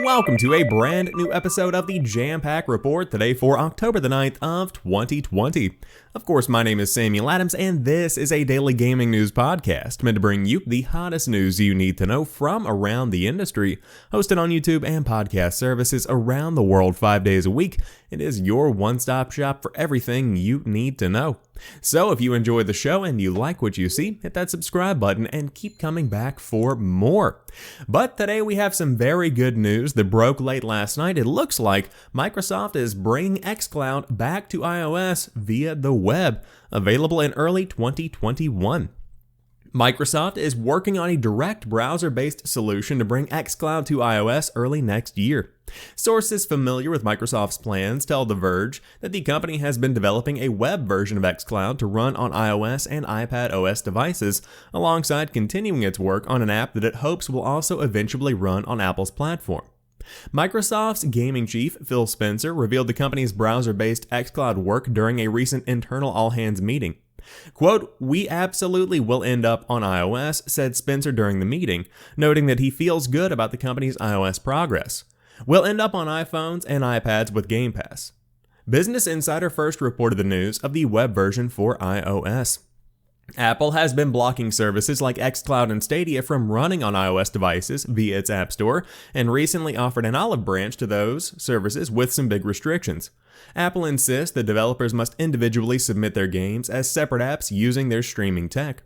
Welcome to a brand new episode of the Jampack Report today for October the 9th of 2020. Of course, my name is Samuel Adams, and this is a daily gaming news podcast meant to bring you the hottest news you need to know from around the industry. Hosted on YouTube and podcast services around the world 5 days a week, it is your one-stop shop for everything you need to know. So if you enjoy the show and you like what you see, hit that subscribe button and keep coming back for more. But today we have some very good news that broke late last night. It looks like Microsoft is bringing xCloud back to iOS via the web, available in early 2021. Microsoft is working on a direct browser-based solution to bring xCloud to iOS early next year. Sources familiar with Microsoft's plans tell The Verge that the company has been developing a web version of xCloud to run on iOS and iPadOS devices, alongside continuing its work on an app that it hopes will also eventually run on Apple's platform. Microsoft's gaming chief, Phil Spencer, revealed the company's browser-based xCloud work during a recent internal all-hands meeting. Quote, "We absolutely will end up on iOS," said Spencer during the meeting, noting that he feels good about the company's iOS progress. "We'll end up on iPhones and iPads with Game Pass." Business Insider first reported the news of the web version for iOS. Apple has been blocking services like xCloud and Stadia from running on iOS devices via its App Store, and recently offered an olive branch to those services with some big restrictions. Apple insists that developers must individually submit their games as separate apps using their streaming tech.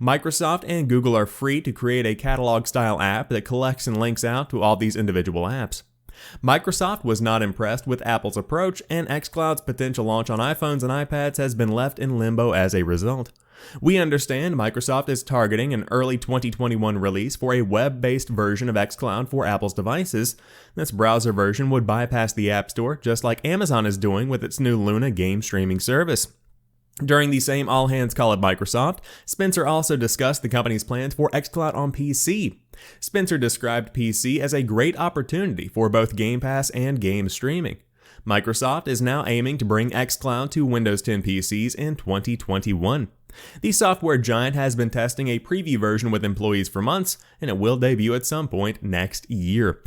Microsoft and Google are free to create a catalog-style app that collects and links out to all these individual apps. Microsoft was not impressed with Apple's approach, and xCloud's potential launch on iPhones and iPads has been left in limbo as a result. "We understand Microsoft is targeting an early 2021 release for a web-based version of xCloud for Apple's devices. This browser version would bypass the App Store, just like Amazon is doing with its new Luna game streaming service." During the same all-hands call at Microsoft, Spencer also discussed the company's plans for xCloud on PC. Spencer described PC as a great opportunity for both Game Pass and game streaming. Microsoft is now aiming to bring xCloud to Windows 10 PCs in 2021. The software giant has been testing a preview version with employees for months, and it will debut at some point next year.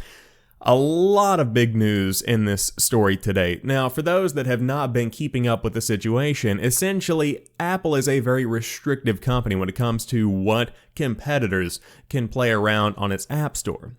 A lot of big news in this story today. Now, for those that have not been keeping up with the situation, essentially, Apple is a very restrictive company when it comes to what competitors can play around on its App Store.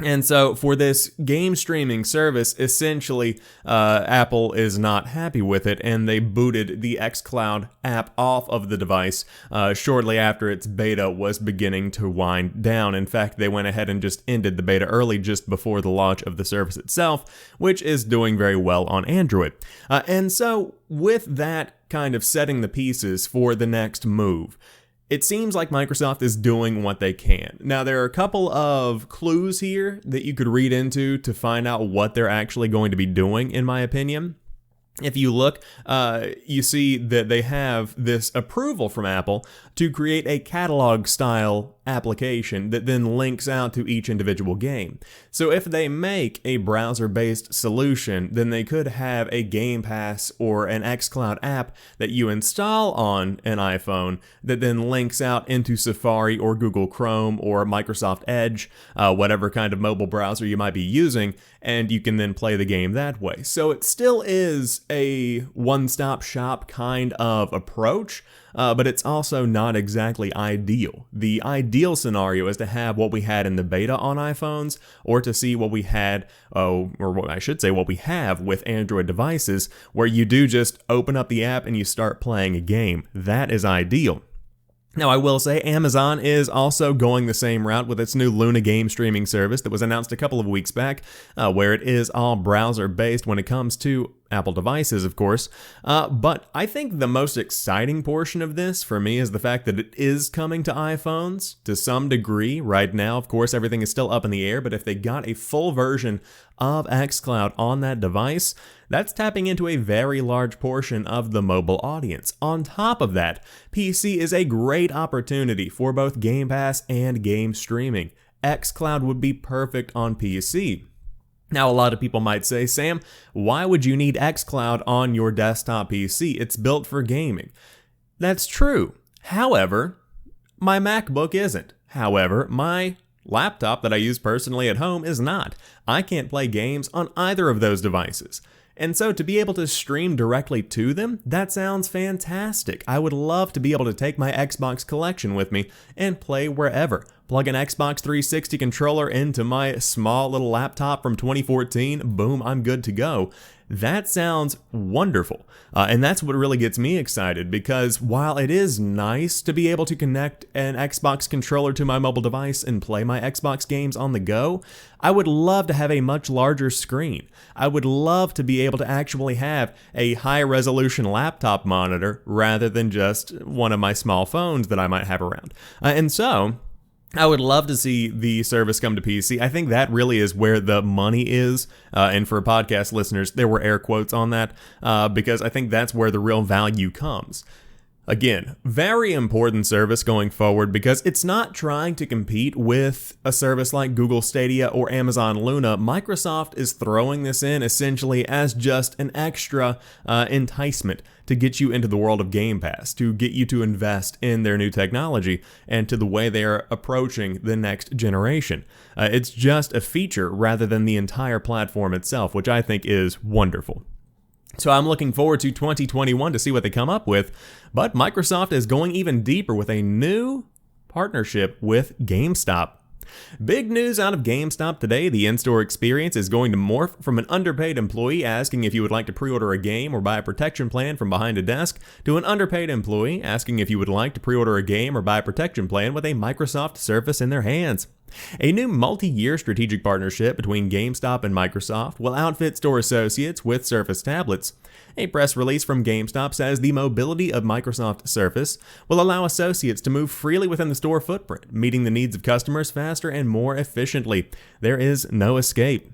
And so for this game streaming service, essentially, Apple is not happy with it, and they booted the xCloud app off of the device shortly after its beta was beginning to wind down. In fact, they went ahead and just ended the beta early just before the launch of the service itself, which is doing very well on Android. And so with that kind of setting the pieces for the next move, it seems like Microsoft is doing what they can. Now, there are a couple of clues here that you could read into to find out what they're actually going to be doing, in my opinion. If you look, you see that they have this approval from Apple to create a catalog-style application that then links out to each individual game. So if they make a browser-based solution, then they could have a Game Pass or an xCloud app that you install on an iPhone that then links out into Safari or Google Chrome or Microsoft Edge, whatever kind of mobile browser you might be using, and you can then play the game that way. So it still is a one-stop shop kind of approach, but it's also not exactly ideal. The ideal scenario is to have what we had in the beta on iPhones, or to see what we had, or I should say what we have with Android devices, where you do just open up the app and you start playing a game. That is ideal. Now, I will say Amazon is also going the same route with its new Luna game streaming service that was announced a couple of weeks back, where it is all browser-based when it comes to Apple devices, of course. But I think the most exciting portion of this for me is the fact that it is coming to iPhones to some degree. Right now, of course, everything is still up in the air, but if they got a full version of xCloud on that device, that's tapping into a very large portion of the mobile audience. On top of that, PC is a great opportunity for both Game Pass and game streaming. xCloud would be perfect on PC. Now, a lot of people might say, Sam, why would you need xCloud on your desktop PC? It's built for gaming. That's true. However, my MacBook isn't. However, my laptop that I use personally at home is not. I can't play games on either of those devices. And so to be able to stream directly to them, that sounds fantastic. I would love to be able to take my Xbox collection with me and play wherever. Plug an Xbox 360 controller into my small little laptop from 2014, boom, I'm good to go. That sounds wonderful. And that's what really gets me excited, because while it is nice to be able to connect an Xbox controller to my mobile device and play my Xbox games on the go, I would love to have a much larger screen. I would love to be able to actually have a high-resolution laptop monitor rather than just one of my small phones that I might have around. And so I would love to see the service come to PC. I think that really is where the money is. And for podcast listeners, there were air quotes on that because I think that's where the real value comes. Again, very important service going forward because it's not trying to compete with a service like Google Stadia or Amazon Luna. Microsoft is throwing this in essentially as just an extra enticement to get you into the world of Game Pass, to get you to invest in their new technology and to the way they are approaching the next generation. It's just a feature rather than the entire platform itself, which I think is wonderful. So I'm looking forward to 2021 to see what they come up with, but Microsoft is going even deeper with a new partnership with GameStop. Big news out of GameStop today. The in-store experience is going to morph from an underpaid employee asking if you would like to pre-order a game or buy a protection plan from behind a desk to an underpaid employee asking if you would like to pre-order a game or buy a protection plan with a Microsoft Surface in their hands. A new multi-year strategic partnership between GameStop and Microsoft will outfit store associates with Surface tablets. A press release from GameStop says the mobility of Microsoft Surface will allow associates to move freely within the store footprint, meeting the needs of customers faster and more efficiently. There is no escape.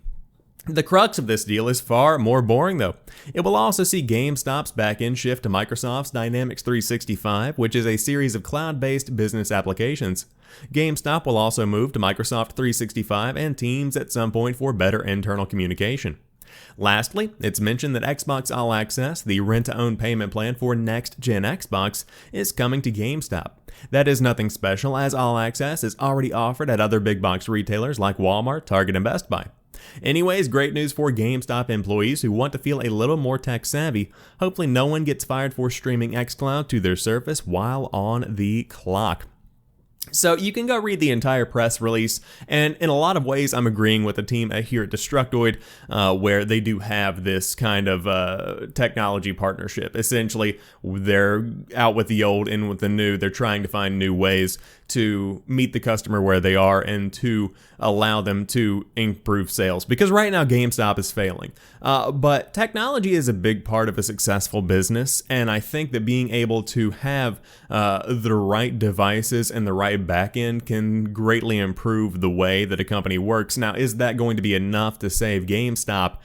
The crux of this deal is far more boring, though. It will also see GameStop's backend shift to Microsoft's Dynamics 365, which is a series of cloud-based business applications. GameStop will also move to Microsoft 365 and Teams at some point for better internal communication. Lastly, it's mentioned that Xbox All Access, the rent-to-own payment plan for next-gen Xbox, is coming to GameStop. That is nothing special, as All Access is already offered at other big box retailers like Walmart, Target, and Best Buy. Anyways, great news for GameStop employees who want to feel a little more tech savvy. Hopefully no one gets fired for streaming xCloud to their Surface while on the clock. So you can go read the entire press release, and in a lot of ways I'm agreeing with the team here at Destructoid, where they do have this kind of technology partnership. Essentially, they're out with the old, in with the new. They're trying to find new ways to meet the customer where they are and to allow them to improve sales. Because right now GameStop is failing. But technology is a big part of a successful business, and I think that being able to have the right devices and the right backend can greatly improve the way that a company works. Now, is that going to be enough to save GameStop?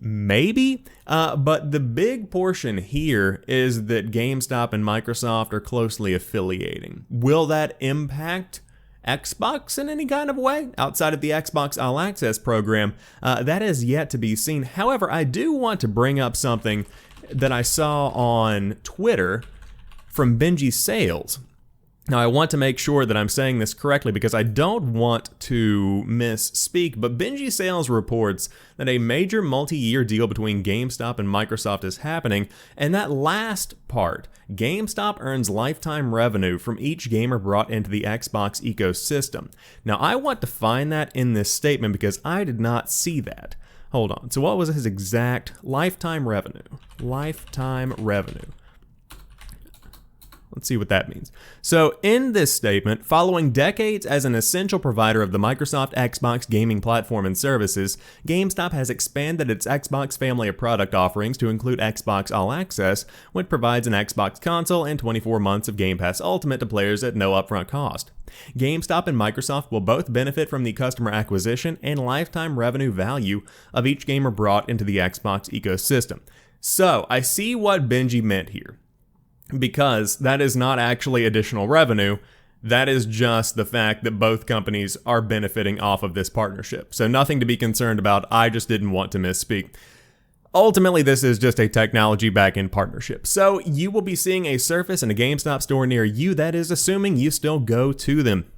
Maybe, but the big portion here is that GameStop and Microsoft are closely affiliating. Will that impact Xbox in any kind of way outside of the Xbox All Access program? That is yet to be seen. However, I do want to bring up something that I saw on Twitter from Benji Sales. Now, I want to make sure that I'm saying this correctly because I don't want to misspeak, but Benji Sales reports that a major multi-year deal between GameStop and Microsoft is happening, and that last part, GameStop earns lifetime revenue from each gamer brought into the Xbox ecosystem. Now, I want to find that in this statement because I did not see that. Hold on. So what was his exact lifetime revenue? Lifetime revenue. Let's see what that means. So in this statement, following decades as an essential provider of the Microsoft Xbox gaming platform and services, GameStop has expanded its Xbox family of product offerings to include Xbox All Access, which provides an Xbox console and 24 months of Game Pass Ultimate to players at no upfront cost. GameStop and Microsoft will both benefit from the customer acquisition and lifetime revenue value of each gamer brought into the Xbox ecosystem. So I see what Benji meant here, because that is not actually additional revenue. That is just the fact that both companies are benefiting off of this partnership. So nothing to be concerned about. I just didn't want to misspeak. Ultimately, this is just a technology back-end partnership. So you will be seeing a Surface in a GameStop store near you. That is assuming you still go to them.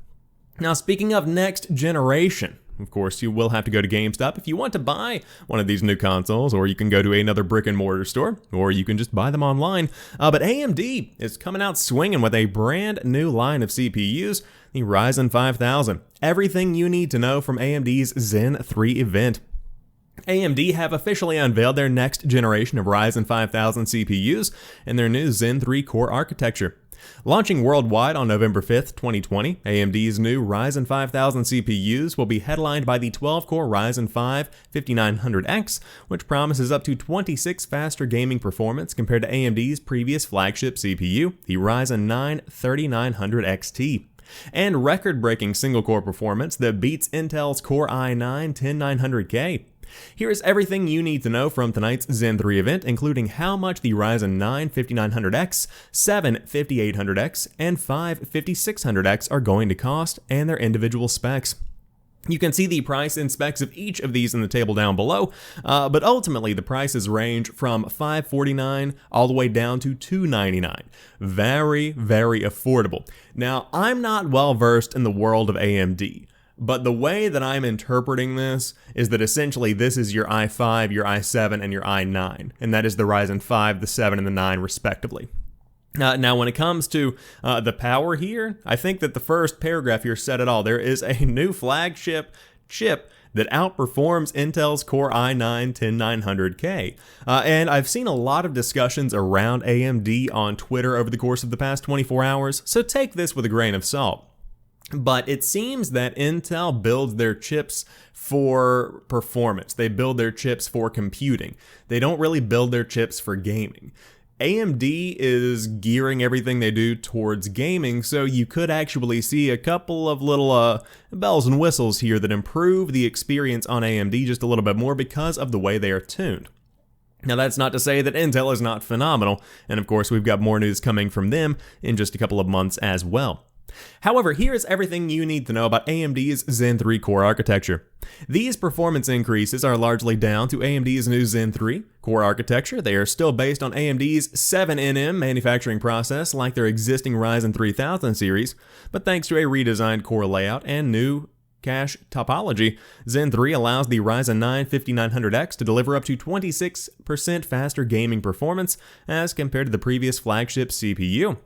Now, speaking of next generation, of course, you will have to go to GameStop if you want to buy one of these new consoles, or you can go to another brick and mortar store, or you can just buy them online. But AMD is coming out swinging with a brand new line of CPUs, the Ryzen 5000. Everything you need to know from AMD's Zen 3 event. AMD have officially unveiled their next generation of Ryzen 5000 CPUs and their new Zen 3 core architecture. Launching worldwide on November 5th, 2020, AMD's new Ryzen 5000 CPUs will be headlined by the 12-core Ryzen 5 5900X, which promises up to 26 faster gaming performance compared to AMD's previous flagship CPU, the Ryzen 9 3900 XT, and record-breaking single-core performance that beats Intel's Core i9 10900K. Here is everything you need to know from tonight's Zen 3 event, including how much the Ryzen 9 5900X, 7 5800X, and 5 5600X are going to cost, and their individual specs. You can see the price and specs of each of these in the table down below, but ultimately the prices range from $549 all the way down to $299. Very, very affordable. Now, I'm not well versed in the world of AMD, but the way that I'm interpreting this is that essentially this is your i5, your i7, and your i9, and that is the Ryzen 5, the 7, and the 9 respectively. Now, when it comes to the power here, I think that the first paragraph here said it all. There is a new flagship chip that outperforms Intel's Core i9 10900K. And I've seen a lot of discussions around AMD on Twitter over the course of the past 24 hours, so take this with a grain of salt. But it seems that Intel builds their chips for performance. They build their chips for computing. They don't really build their chips for gaming. AMD is gearing everything they do towards gaming, so you could actually see a couple of little bells and whistles here that improve the experience on AMD just a little bit more because of the way they are tuned. Now, that's not to say that Intel is not phenomenal, and of course we've got more news coming from them in just a couple of months as well. However, here is everything you need to know about AMD's Zen 3 core architecture. These performance increases are largely down to AMD's new Zen 3 core architecture. They are still based on AMD's 7nm manufacturing process like their existing Ryzen 3000 series, but thanks to a redesigned core layout and new cache topology, Zen 3 allows the Ryzen 9 5900X to deliver up to 26% faster gaming performance as compared to the previous flagship CPU.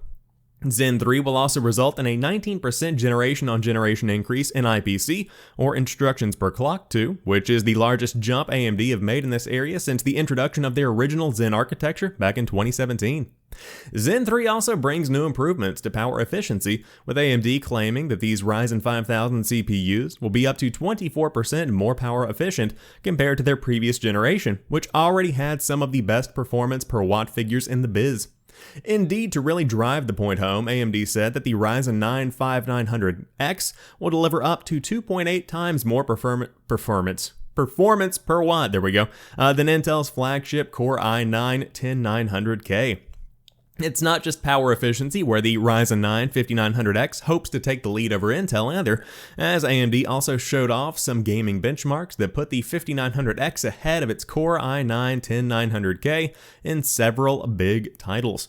Zen 3 will also result in a 19% generation-on-generation increase in IPC, or instructions per clock 2, which is the largest jump AMD have made in this area since the introduction of their original Zen architecture back in 2017. Zen 3 also brings new improvements to power efficiency, with AMD claiming that these Ryzen 5000 CPUs will be up to 24% more power efficient compared to their previous generation, which already had some of the best performance per watt figures in the biz. Indeed, to really drive the point home, AMD said that the Ryzen 9 5900X will deliver up to 2.8 times more performance per watt, than Intel's flagship Core i9 10900K. It's not just power efficiency where the Ryzen 9 5900X hopes to take the lead over Intel either, as AMD also showed off some gaming benchmarks that put the 5900X ahead of its Core i9 10900K in several big titles.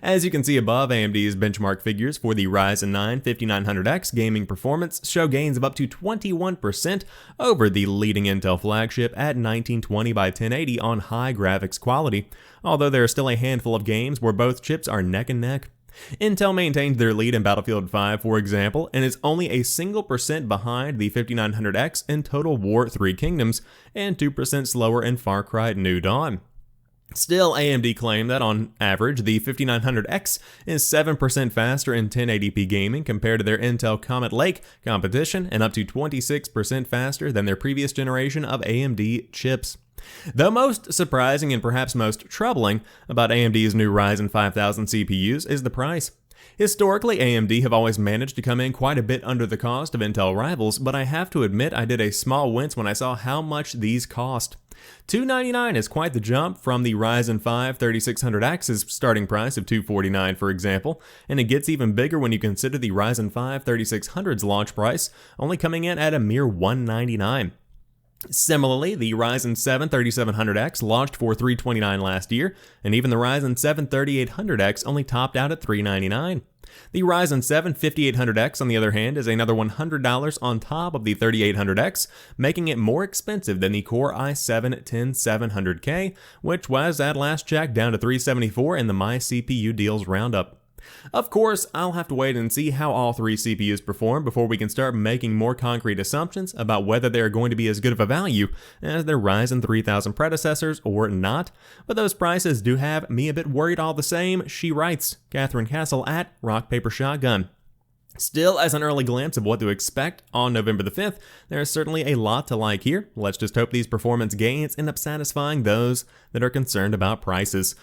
As you can see above, AMD's benchmark figures for the Ryzen 9 5900X gaming performance show gains of up to 21% over the leading Intel flagship at 1920 by 1080 on high graphics quality, although there are still a handful of games where both chips are neck and neck. Intel maintained their lead in Battlefield 5, for example, and is only a single percent behind the 5900X in Total War 3 Kingdoms, and 2% slower in Far Cry New Dawn. Still, AMD claimed that on average, the 5900X is 7% faster in 1080p gaming compared to their Intel Comet Lake competition, and up to 26% faster than their previous generation of AMD chips. Though most surprising and perhaps most troubling about AMD's new Ryzen 5000 CPUs is the price. Historically, AMD have always managed to come in quite a bit under the cost of Intel rivals, but I have to admit I did a small wince when I saw how much these cost. $299 is quite the jump from the Ryzen 5 3600X's starting price of $249, for example, and it gets even bigger when you consider the Ryzen 5 3600's launch price only coming in at a mere $199. Similarly, the Ryzen 7 3700X launched for $329 last year, and even the Ryzen 7 3800X only topped out at $399. The Ryzen 7 5800X, on the other hand, is another $100 on top of the 3800X, making it more expensive than the Core i7 10700K, which was, at last check, down to $374 in the My CPU Deals Roundup. Of course, I'll have to wait and see how all three CPUs perform before we can start making more concrete assumptions about whether they are going to be as good of a value as their Ryzen 3000 predecessors or not, but those prices do have me a bit worried all the same, she writes, Catherine Castle at Rock Paper Shotgun. Still, as an early glimpse of what to expect on November the 5th, there is certainly a lot to like here. Let's just hope these performance gains end up satisfying those that are concerned about prices.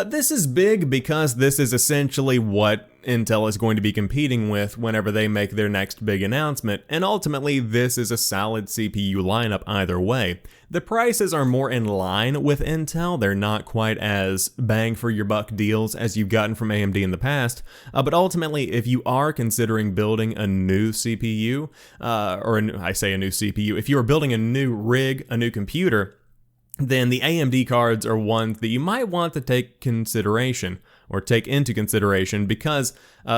This is big because this is essentially what Intel is going to be competing with whenever they make their next big announcement, and ultimately this is a solid CPU lineup either way. The prices are more in line with Intel, they're not quite as bang for your buck deals as you've gotten from AMD in the past, but ultimately if you are considering building a new CPU, if you are building a new rig, a new computer, then the AMD cards are ones that you might want to take into consideration because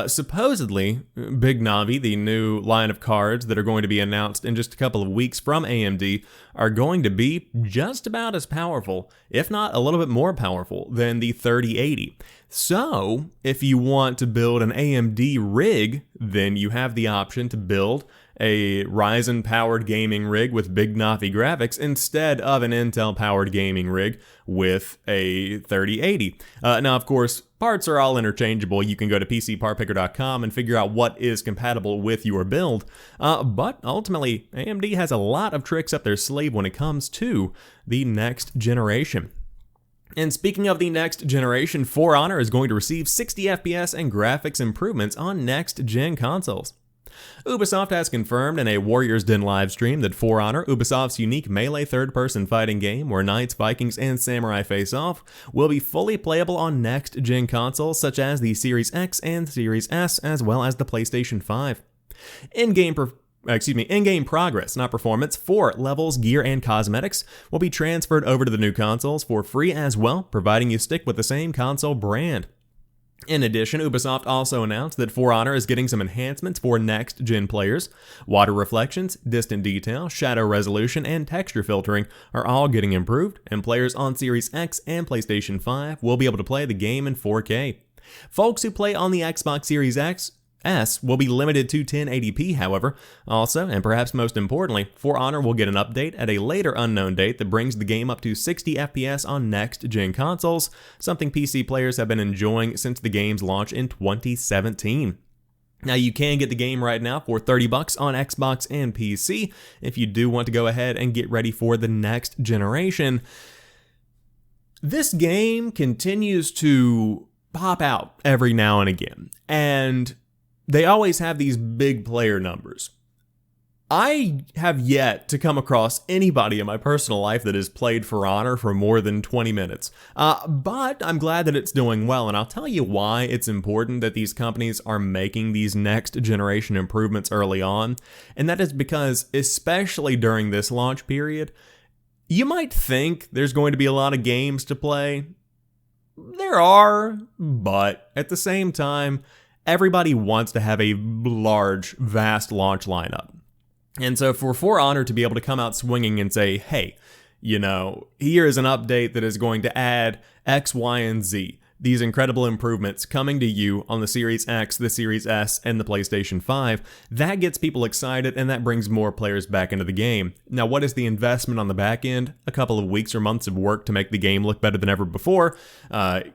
supposedly Big Navi, the new line of cards that are going to be announced in just a couple of weeks from AMD, are going to be just about as powerful, if not a little bit more powerful, than the 3080. So if you want to build an AMD rig, then you have the option to build a Ryzen-powered gaming rig with Big Navi graphics instead of an Intel-powered gaming rig with a 3080. Now, of course, parts are all interchangeable. You can go to PCPartPicker.com and figure out what is compatible with your build. But ultimately, AMD has a lot of tricks up their sleeve when it comes to the next generation. And speaking of the next generation, For Honor is going to receive 60 FPS and graphics improvements on next-gen consoles. Ubisoft has confirmed in a Warriors Den livestream that For Honor, Ubisoft's unique melee third-person fighting game where knights, Vikings, and samurai face off, will be fully playable on next-gen consoles such as the Series X and Series S, as well as the PlayStation 5. In-game progress, not performance, for levels, gear, and cosmetics will be transferred over to the new consoles for free as well, providing you stick with the same console brand. In addition, Ubisoft also announced that For Honor is getting some enhancements for next-gen players. Water reflections, distant detail, shadow resolution, and texture filtering are all getting improved, and players on Series X and PlayStation 5 will be able to play the game in 4K. Folks who play on the Xbox Series S will be limited to 1080p, however. Also, and perhaps most importantly, For Honor will get an update at a later unknown date that brings the game up to 60 FPS on next-gen consoles, something PC players have been enjoying since the game's launch in 2017. Now, you can get the game right now for $30 on Xbox and PC if you do want to go ahead and get ready for the next generation. This game continues to pop out every now and again, and they always have these big player numbers. I have yet to come across anybody in my personal life that has played For Honor for more than 20 minutes. But I'm glad that it's doing well, and I'll tell you why it's important that these companies are making these next generation improvements early on. And that is because, especially during this launch period, you might think there's going to be a lot of games to play. There are, but at the same time, everybody wants to have a large, vast launch lineup. And so for Honor to be able to come out swinging and say, hey, here is an update that is going to add X, Y, and Z, these incredible improvements coming to you on the Series X, the Series S, and the PlayStation 5, that gets people excited and that brings more players back into the game. Now, what is the investment on the back end? A couple of weeks or months of work to make the game look better than ever before.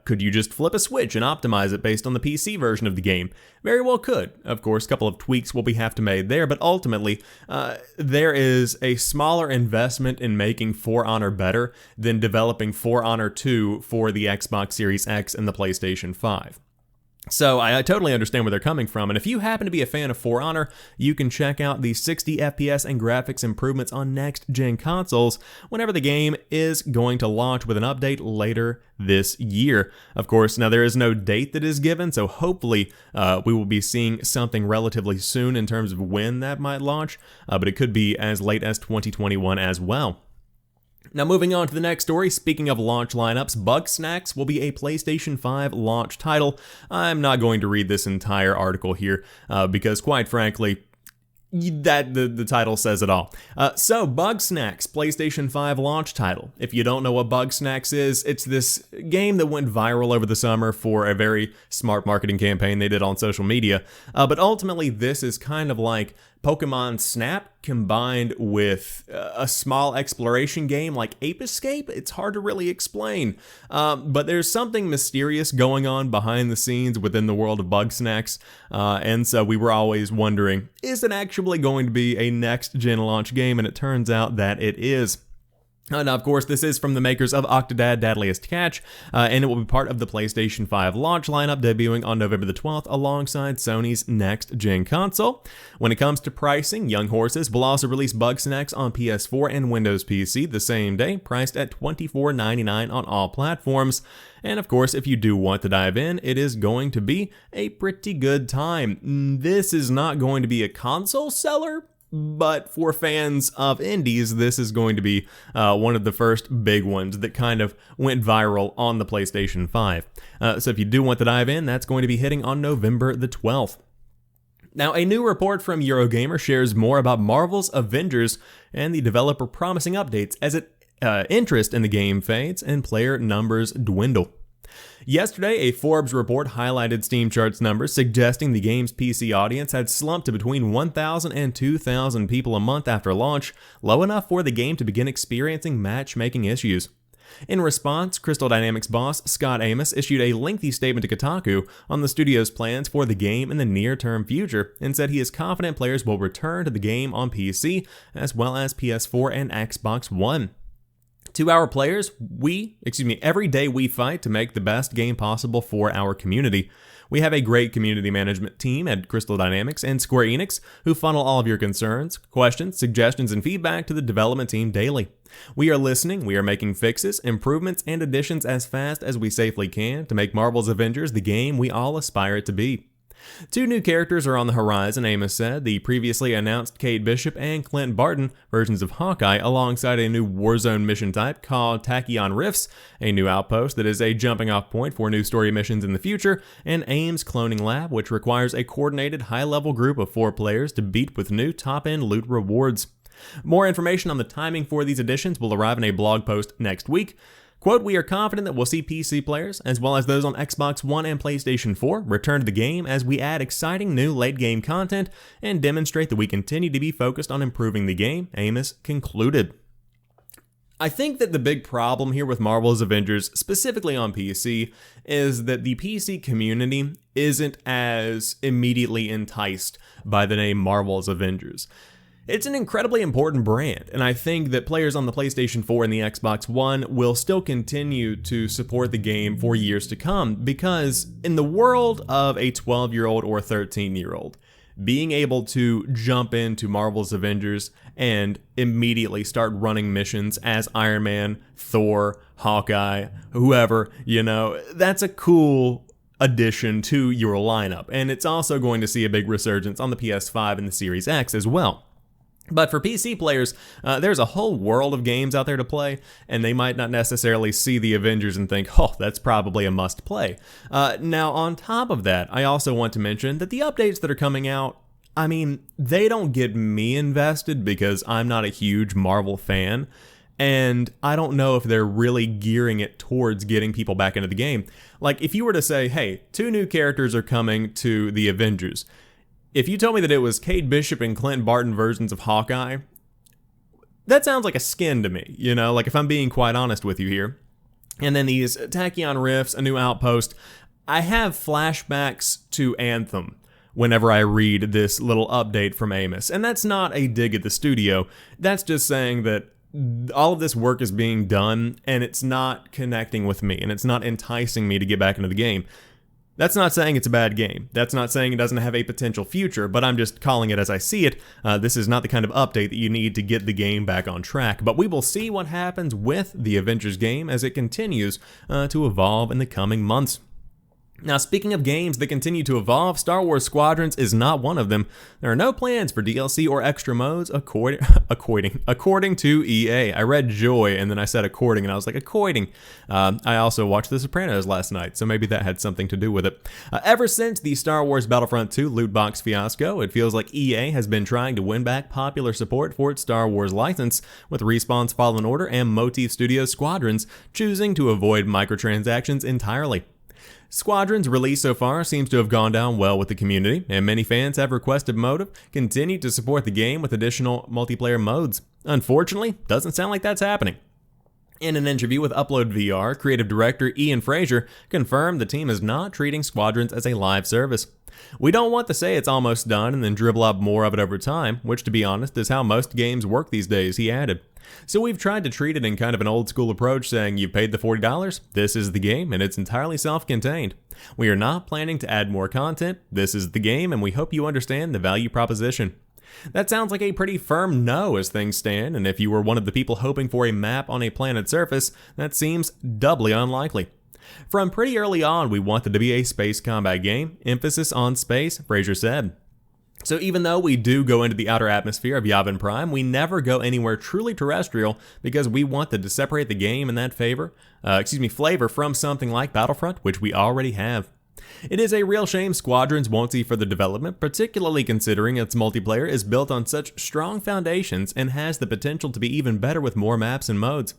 Could you just flip a switch and optimize it based on the PC version of the game? Very well could. Of course, a couple of tweaks will have to be made there, but ultimately, there is a smaller investment in making For Honor better than developing For Honor 2 for the Xbox Series X and the PlayStation 5. So I totally understand where they're coming from, and if you happen to be a fan of For Honor, you can check out the 60 FPS and graphics improvements on next-gen consoles whenever the game is going to launch with an update later this year. Of course, now there is no date that is given, so hopefully we will be seeing something relatively soon in terms of when that might launch, but it could be as late as 2021 as well. Now moving on to the next story, speaking of launch lineups, Bugsnax will be a PlayStation 5 launch title. I'm not going to read this entire article here because quite frankly, the title says it all. So Bugsnax, PlayStation 5 launch title. If you don't know what Bugsnax is, it's this game that went viral over the summer for a very smart marketing campaign they did on social media. But ultimately, this is kind of like Pokemon Snap combined with a small exploration game like Ape Escape. It's hard to really explain, but there's something mysterious going on behind the scenes within the world of Bugsnax, and so we were always wondering, is it actually going to be a next-gen launch game? And it turns out that it is. Now, of course, this is from the makers of Octodad Deadliest Catch, and it will be part of the PlayStation 5 launch lineup, debuting on November the 12th alongside Sony's next-gen console. When it comes to pricing, Young Horses will also release Bugsnax on PS4 and Windows PC the same day, priced at $24.99 on all platforms. And of course, if you do want to dive in, it is going to be a pretty good time. This is not going to be a console seller, but for fans of indies, this is going to be one of the first big ones that kind of went viral on the PlayStation 5. So if you do want to dive in, that's going to be hitting on November the 12th. Now, a new report from Eurogamer shares more about Marvel's Avengers and the developer promising updates as interest in the game fades and player numbers dwindle. Yesterday, a Forbes report highlighted Steam charts numbers suggesting the game's PC audience had slumped to between 1,000 and 2,000 people a month after launch, low enough for the game to begin experiencing matchmaking issues. In response, Crystal Dynamics boss Scott Amos issued a lengthy statement to Kotaku on the studio's plans for the game in the near-term future, and said he is confident players will return to the game on PC as well as PS4 and Xbox One. To our players, every day we fight to make the best game possible for our community. We have a great community management team at Crystal Dynamics and Square Enix who funnel all of your concerns, questions, suggestions, and feedback to the development team daily. We are listening, we are making fixes, improvements, and additions as fast as we safely can to make Marvel's Avengers the game we all aspire it to be. 2 new characters are on the horizon, Amos said, the previously announced Kate Bishop and Clint Barton versions of Hawkeye, alongside a new Warzone mission type called Tachyon Rifts, a new outpost that is a jumping off point for new story missions in the future, and AIM's Cloning Lab, which requires a coordinated high-level group of 4 players to beat with new top-end loot rewards. More information on the timing for these additions will arrive in a blog post next week. Quote, "We are confident that we'll see PC players, as well as those on Xbox One and PlayStation 4, return to the game as we add exciting new late-game content and demonstrate that we continue to be focused on improving the game," Amos concluded. I think that the big problem here with Marvel's Avengers, specifically on PC, is that the PC community isn't as immediately enticed by the name Marvel's Avengers. It's an incredibly important brand, and I think that players on the PlayStation 4 and the Xbox One will still continue to support the game for years to come, because in the world of a 12-year-old or 13-year-old, being able to jump into Marvel's Avengers and immediately start running missions as Iron Man, Thor, Hawkeye, whoever, that's a cool addition to your lineup, and it's also going to see a big resurgence on the PS5 and the Series X as well. But for PC players, there's a whole world of games out there to play, and they might not necessarily see the Avengers and think, oh, that's probably a must-play. Now, on top of that, I also want to mention that the updates that are coming out, they don't get me invested because I'm not a huge Marvel fan, and I don't know if they're really gearing it towards getting people back into the game. Like, if you were to say, hey, 2 new characters are coming to the Avengers, if you told me that it was Kate Bishop and Clint Barton versions of Hawkeye, that sounds like a skin to me, like if I'm being quite honest with you here. And then these Tachyon Rifts, a new outpost, I have flashbacks to Anthem whenever I read this little update from Amos. And that's not a dig at the studio, that's just saying that all of this work is being done and it's not connecting with me and it's not enticing me to get back into the game. That's not saying it's a bad game. That's not saying it doesn't have a potential future, but I'm just calling it as I see it. This is not the kind of update that you need to get the game back on track, but we will see what happens with the Avengers game as it continues to evolve in the coming months. Now, speaking of games that continue to evolve, Star Wars Squadrons is not one of them. There are no plans for DLC or extra modes according to EA. I read joy and then I said according and I was like, according. I also watched The Sopranos last night, so maybe that had something to do with it. Ever since the Star Wars Battlefront 2 loot box fiasco, it feels like EA has been trying to win back popular support for its Star Wars license, with Respawn's Fallen Order and Motif Studios' Squadrons choosing to avoid microtransactions entirely. Squadron's release so far seems to have gone down well with the community, and many fans have requested Motive continue to support the game with additional multiplayer modes. Unfortunately, doesn't sound like that's happening. In an interview with Upload VR, creative director Ian Fraser confirmed the team is not treating Squadrons as a live service. "We don't want to say it's almost done and then dribble up more of it over time, which to be honest is how most games work these days," he added. "So we've tried to treat it in kind of an old school approach, saying you've paid the $40, this is the game, and it's entirely self-contained. We are not planning to add more content, this is the game, and we hope you understand the value proposition." That sounds like a pretty firm no as things stand, and if you were one of the people hoping for a map on a planet's surface, that seems doubly unlikely. "From pretty early on, we wanted to be a space combat game, emphasis on space," Fraser said. "So even though we do go into the outer atmosphere of Yavin Prime, we never go anywhere truly terrestrial because we wanted to separate the game in that flavor from something like Battlefront, which we already have. It is a real shame Squadrons won't see further development, particularly considering its multiplayer is built on such strong foundations and has the potential to be even better with more maps and modes.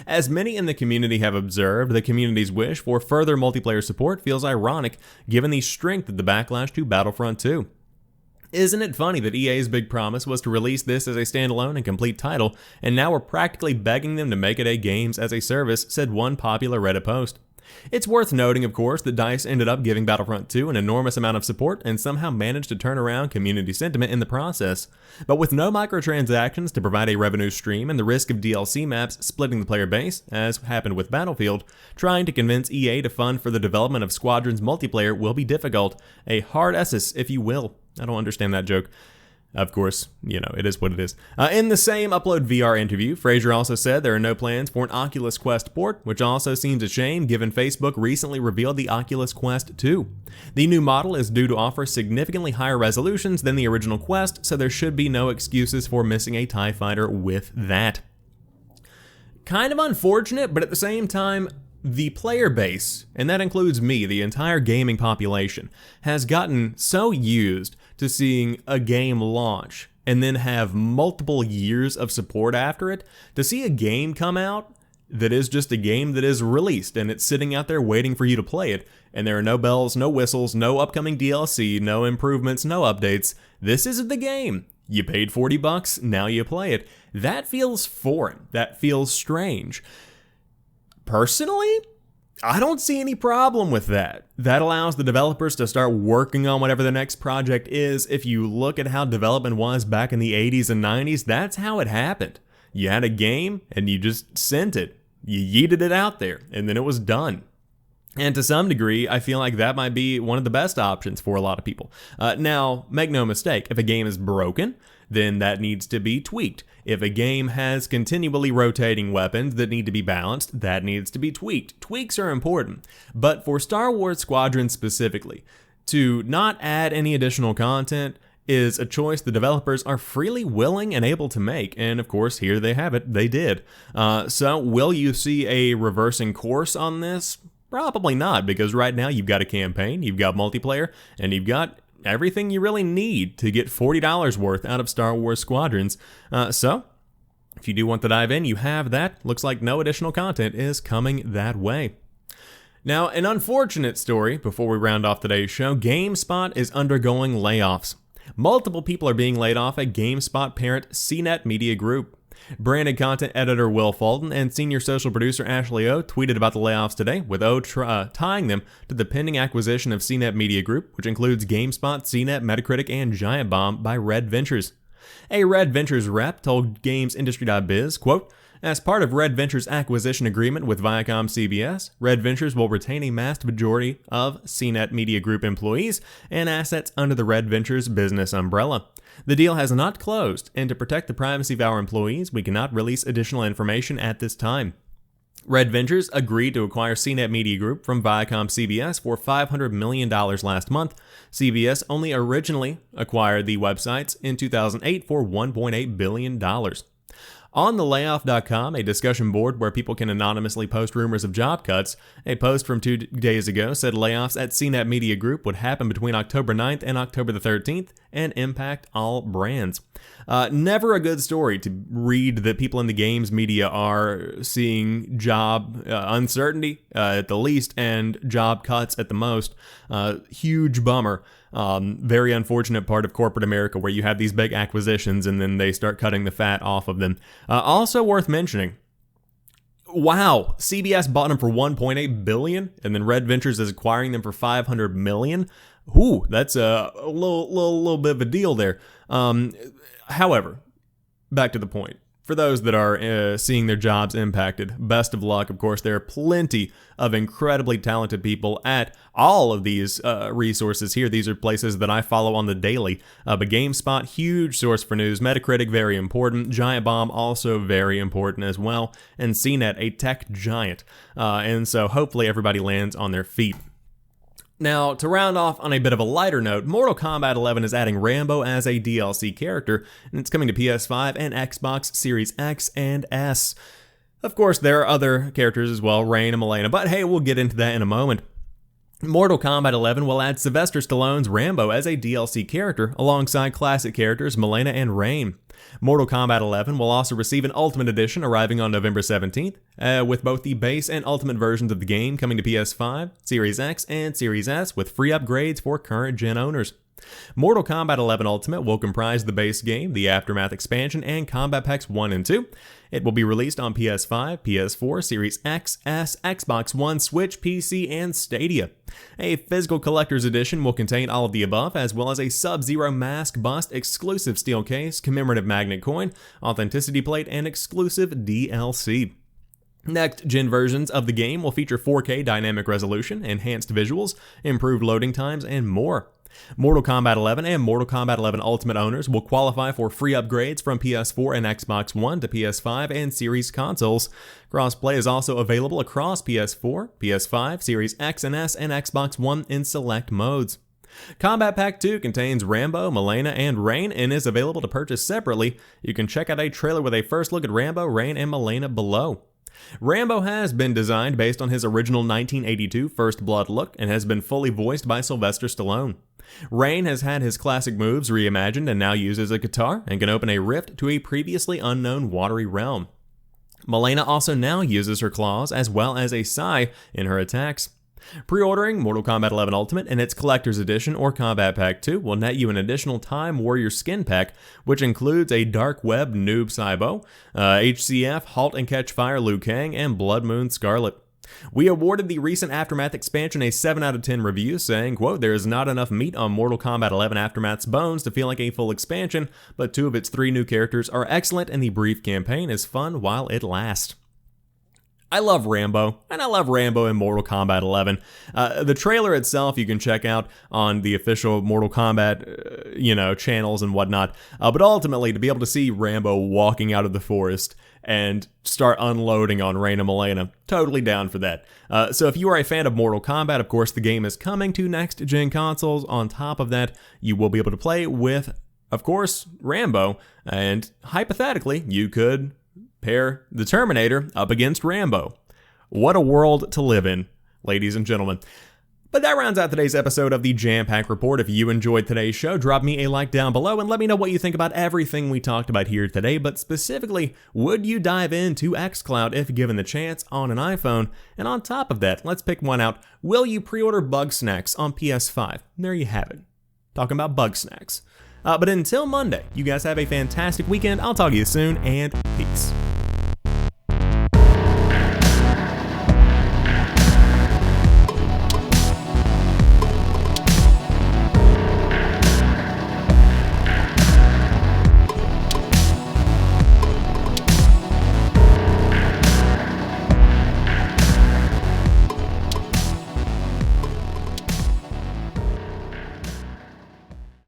As many in the community have observed, the community's wish for further multiplayer support feels ironic given the strength of the backlash to Battlefront 2. Isn't it funny that EA's big promise was to release this as a standalone and complete title, and now we're practically begging them to make it a games as a service, said one popular Reddit post. It's worth noting, of course, that DICE ended up giving Battlefront 2 an enormous amount of support and somehow managed to turn around community sentiment in the process. But with no microtransactions to provide a revenue stream and the risk of DLC maps splitting the player base, as happened with Battlefield, trying to convince EA to fund for the development of Squadron's multiplayer will be difficult. A hard SS, if you will. I don't understand that joke. Of course, it is what it is. In the same Upload VR interview, Fraser also said there are no plans for an Oculus Quest port, which also seems a shame given Facebook recently revealed the Oculus Quest 2. The new model is due to offer significantly higher resolutions than the original Quest, so there should be no excuses for missing a TIE fighter with that. Kind of unfortunate, but at the same time, the player base, and that includes me, the entire gaming population, has gotten so used to seeing a game launch and then have multiple years of support after it. To see a game come out that is just a game that is released and it's sitting out there waiting for you to play it, and there are no bells, no whistles, no upcoming DLC, no improvements, no updates. This is the game. You paid $40, now you play it. That feels foreign. That feels strange. Personally, I don't see any problem with that. That allows the developers to start working on whatever the next project is. If you look at how development was back in the 80s and 90s, that's how it happened. You had a game and you just sent it. You yeeted it out there and then it was done. And to some degree, I feel like that might be one of the best options for a lot of people. Now, make no mistake, if a game is broken, then that needs to be tweaked. If a game has continually rotating weapons that need to be balanced, that needs to be tweaked. Tweaks are important. But for Star Wars Squadron specifically, to not add any additional content is a choice the developers are freely willing and able to make. And of course, here they have it. They did. So will you see a reversing course on this? Probably not, because right now you've got a campaign, you've got multiplayer, and you've got everything you really need to get $40 worth out of Star Wars Squadrons. So, if you do want to dive in, you have that. Looks like no additional content is coming that way. Now, an unfortunate story before we round off today's show, GameSpot is undergoing layoffs. Multiple people are being laid off at GameSpot parent CNET Media Group. Branded content editor Will Fulton and senior social producer Ashley O tweeted about the layoffs today, with O tying them to the pending acquisition of CNET Media Group, which includes GameSpot, CNET, Metacritic, and Giant Bomb by Red Ventures. A Red Ventures rep told GamesIndustry.biz, quote, "As part of Red Ventures' acquisition agreement with Viacom CBS, Red Ventures will retain a vast majority of CNET Media Group employees and assets under the Red Ventures business umbrella. The deal has not closed, and to protect the privacy of our employees, we cannot release additional information at this time." Red Ventures agreed to acquire CNET Media Group from Viacom CBS for $500 million last month. CBS only originally acquired the websites in 2008 for $1.8 billion. On the layoff.com, a discussion board where people can anonymously post rumors of job cuts, a post from 2 days ago said layoffs at CNET Media Group would happen between October 9th and October the 13th and impact all brands. Never a good story to read that people in the games media are seeing job uncertainty at the least and job cuts at the most. Huge bummer. Very unfortunate part of corporate America where you have these big acquisitions and then they start cutting the fat off of them. Also worth mentioning, wow, CBS bought them for $1.8 billion and then Red Ventures is acquiring them for $500 million. Ooh, that's a little bit of a deal there. However, back to the point. For those that are seeing their jobs impacted, best of luck. Of course, there are plenty of incredibly talented people at all of these resources here. These are places that I follow on the daily. But GameSpot, huge source for news. Metacritic, very important. Giant Bomb, also very important as well. And CNET, a tech giant. And so hopefully everybody lands on their feet. Now, to round off on a bit of a lighter note, Mortal Kombat 11 is adding Rambo as a DLC character, and it's coming to PS5 and Xbox Series X and S. Of course, there are other characters as well, Rain and Milena, but hey, we'll get into that in a moment. Mortal Kombat 11 will add Sylvester Stallone's Rambo as a DLC character, alongside classic characters Milena and Rain. Mortal Kombat 11 will also receive an Ultimate Edition arriving on November 17th, with both the base and Ultimate versions of the game coming to PS5, Series X, and Series S, with free upgrades for current-gen owners. Mortal Kombat 11 Ultimate will comprise the base game, the Aftermath expansion, and Combat Packs 1 and 2. It will be released on PS5, PS4, Series X, S, Xbox One, Switch, PC, and Stadia. A physical collector's edition will contain all of the above, as well as a Sub-Zero mask bust, exclusive steel case, commemorative magnet coin, authenticity plate, and exclusive DLC. Next-gen versions of the game will feature 4K dynamic resolution, enhanced visuals, improved loading times, and more. Mortal Kombat 11 and Mortal Kombat 11 Ultimate owners will qualify for free upgrades from PS4 and Xbox One to PS5 and Series consoles. Crossplay is also available across PS4, PS5, Series X and S, and Xbox One in select modes. Combat Pack 2 contains Rambo, Milena, and Rain and is available to purchase separately. You can check out a trailer with a first look at Rambo, Rain, and Milena below. Rambo has been designed based on his original 1982 First Blood look and has been fully voiced by Sylvester Stallone. Rain has had his classic moves reimagined and now uses a guitar and can open a rift to a previously unknown watery realm. Milena also now uses her claws as well as a sai in her attacks. Pre-ordering Mortal Kombat 11 Ultimate and its Collector's Edition or Combat Pack 2 will net you an additional Time Warrior skin pack, which includes a Dark Web Noob Saibo, HCF Halt and Catch Fire Liu Kang, and Blood Moon Scarlet. We awarded the recent Aftermath expansion a 7 out of 10 review, saying, quote, "There is not enough meat on Mortal Kombat 11 Aftermath's bones to feel like a full expansion, but 2 of its 3 new characters are excellent and the brief campaign is fun while it lasts." I love Rambo, and I love Rambo in Mortal Kombat 11. The trailer itself you can check out on the official Mortal Kombat, channels and whatnot. But ultimately, to be able to see Rambo walking out of the forest and start unloading on Rain and Milena, totally down for that. So if you are a fan of Mortal Kombat, of course, the game is coming to next-gen consoles. On top of that, you will be able to play with, of course, Rambo, and hypothetically, you could pair the Terminator up against Rambo. What a world to live in, ladies and gentlemen. But that rounds out today's episode of the Jampack Report. If you enjoyed today's show, drop me a like down below and let me know what you think about everything we talked about here today. But specifically, would you dive into xCloud if given the chance on an iPhone? And on top of that, let's pick one out. Will you pre-order Bugsnax on PS5? There you have it. Talking about Bugsnax. But until Monday, you guys have a fantastic weekend. I'll talk to you soon, and peace.